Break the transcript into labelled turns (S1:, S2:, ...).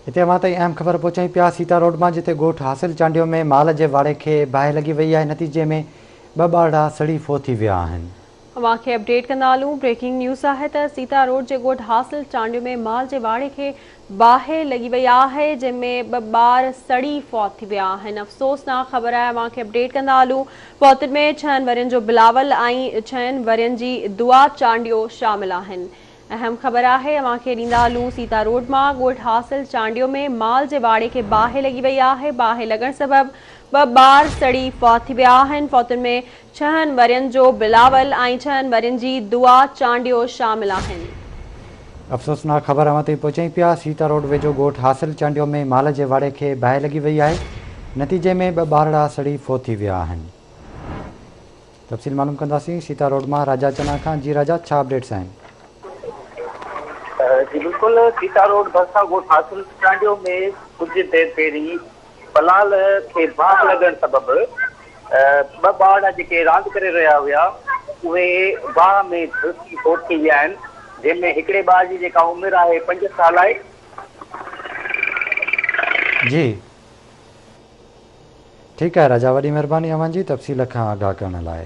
S1: हिते अवां ताईं अहम ख़बर पहुचाई पिया सीता रोड मां, जिते ॻोठ हासिल चांडियो में माल जे वाड़े खे बाहि लॻी वई आहे। नतीजे में ॿ ॿारड़ा सड़ी फोत थी विया आहिनि।
S2: अवां खे अपडेट कंदा हलूं। ब्रेकिंग न्यूज़ आहे त सीता रोड जे ॻोठ हासिल चांडियो में माल जे वाड़े खे बाहि लॻी वई आहे, जंहिंमें ॿ ॿार सड़ी फौत थी विया आहिनि। अफ़सोसनाक ख़बर आहे। अवां खे अपडेट कंदा हलूं। फौतुनि में 6 वरियनि जो बिलावल ऐं 6 वरियनि जी दुआ चांडियो शामिल आहिनि। अहम ख़बर आहे। अवां खे ॾींदा हलूं। सीता रोड मां ॻोठ हासिल चांडियो में माल जे वाड़े खे बाहि लॻी वई आहे। बाहि लॻण सबबि 2 ॿार सड़ी फौत थी विया आहिनि। फौतुनि में 6 वरियनि जो बिलावल ऐं 6 वरियनि जी दुआ चांडियो शामिल आहिनि।
S1: अफ़सोसनाक ख़बर अवां ताईं पहुचाई पिया। सीता रोड वेझो ॻोठ हासिल चांडियो में माल जे वाड़े खे बाहि लॻी वई आहे। नतीजे में 2 ॿारड़ा सड़ी फोत थी विया आहिनि। तफ़सील मालूम कंदासीं सीता रोड मां राजा चना खां। जी राजा, छा अपडेट्स आहिनि?
S3: जी बिल्कुलु, सीता रोड भरिसां ॻोठ हासिल चांडियो में कुझु देरि पहिरीं पलाल खे बाहि लॻण सबबि 2 ॿार जेके रांदि करे रहिया हुआ उहे बाहि में धुसी फोत थी विया आहिनि, जंहिंमें हिकिड़े ॿार जी जेका उमिरि आहे 5 साल आहे।
S1: जी ठीकु आहे राजा, वॾी महिरबानी अव्हां जी तफ़सील खां आगाह करण लाइ।